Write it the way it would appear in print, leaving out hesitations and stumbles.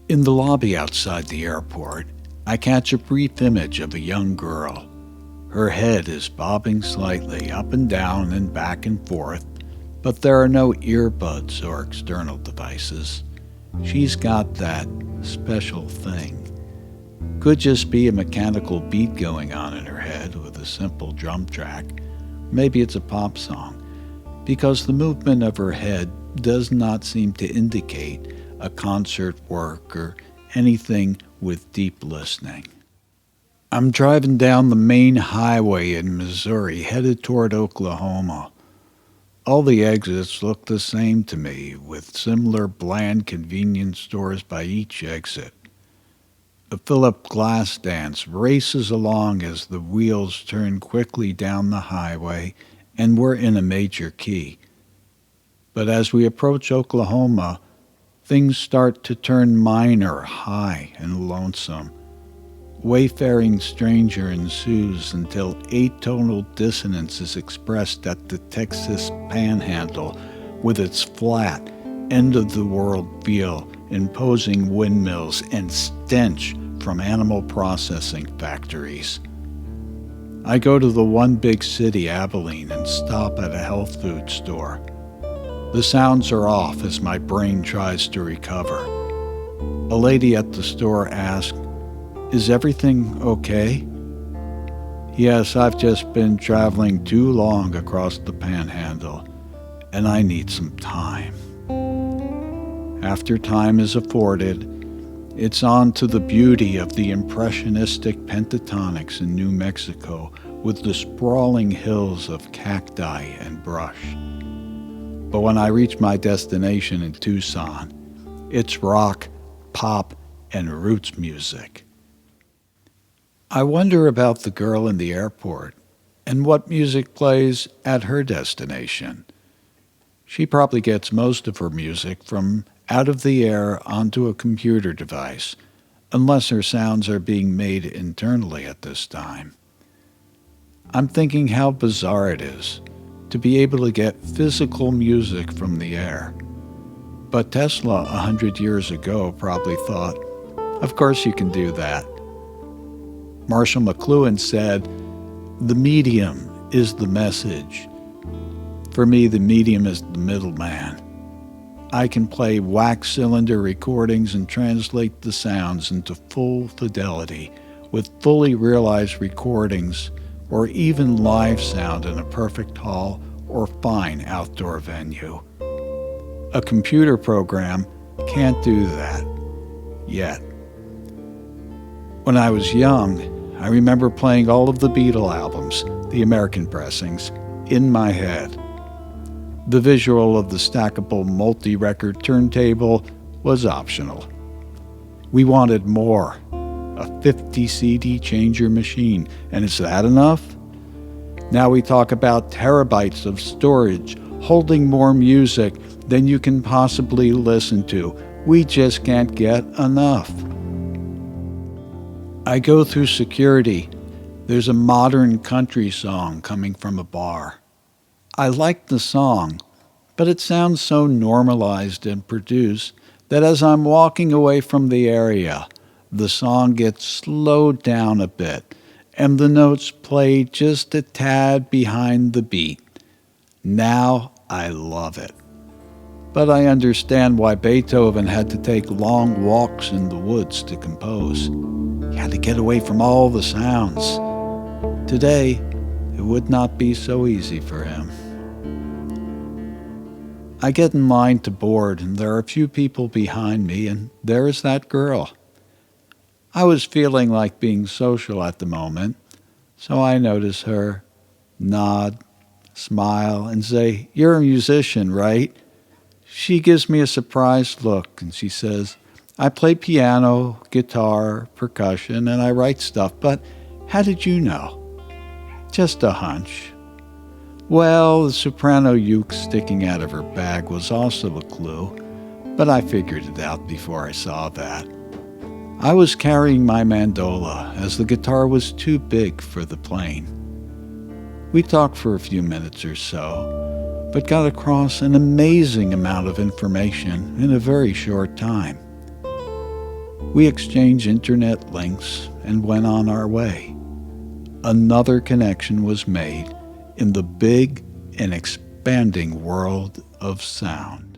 In the lobby outside the airport, I catch a brief image of a young girl. Her head is bobbing slightly up and down and back and forth, but there are no earbuds or external devices. She's got that special thing. Could just be a mechanical beat going on in her head with a simple drum track. Maybe it's a pop song, because the movement of her head does not seem to indicate a concert work or anything with deep listening. I'm driving down the main highway in Missouri, headed toward Oklahoma. All the exits look the same to me, with similar bland convenience stores by each exit. A Philip Glass dance races along as the wheels turn quickly down the highway, and we're in a major key. But as we approach Oklahoma, things start to turn minor, high, and lonesome. Wayfaring stranger ensues until atonal dissonance is expressed at the Texas Panhandle with its flat, end-of-the-world feel, imposing windmills and stench from animal processing factories. I go to the one big city, Abilene, and stop at a health food store. The sounds are off as my brain tries to recover. A lady at the store asks, "Is everything okay?" Yes, I've just been traveling too long across the Panhandle, and I need some time. After time is afforded, it's on to the beauty of the impressionistic pentatonics in New Mexico with the sprawling hills of cacti and brush. But when I reach my destination in Tucson, it's rock, pop, and roots music. I wonder about the girl in the airport and what music plays at her destination. She probably gets most of her music from out of the air onto a computer device, unless her sounds are being made internally at this time. I'm thinking how bizarre it is to be able to get physical music from the air. But Tesla 100 years ago probably thought, of course you can do that. Marshall McLuhan said, "The medium is the message." For me, the medium is the middleman. I can play wax cylinder recordings and translate the sounds into full fidelity with fully realized recordings or even live sound in a perfect hall or fine outdoor venue. A computer program can't do that yet. When I was young, I remember playing all of the Beatle albums, the American pressings, in my head. The visual of the stackable multi-record turntable was optional. We wanted more, a 50 CD changer machine, and is that enough? Now we talk about terabytes of storage, holding more music than you can possibly listen to. We just can't get enough. I go through security. There's a modern country song coming from a bar. I like the song, but it sounds so normalized and produced that as I'm walking away from the area, the song gets slowed down a bit and the notes play just a tad behind the beat. Now I love it. But I understand why Beethoven had to take long walks in the woods to compose. He had to get away from all the sounds. Today, it would not be so easy for him. I get in line to board, and there are a few people behind me, and there is that girl. I was feeling like being social at the moment, so I notice her, nod, smile, and say, "You're a musician, right?" She gives me a surprised look, and she says, "I play piano, guitar, percussion, and I write stuff, but how did you know?" "Just a hunch." Well, the soprano uke sticking out of her bag was also a clue, but I figured it out before I saw that. I was carrying my mandola, as the guitar was too big for the plane. We talked for a few minutes or so, but got across an amazing amount of information in a very short time. We exchanged internet links and went on our way. Another connection was made in the big and expanding world of sound.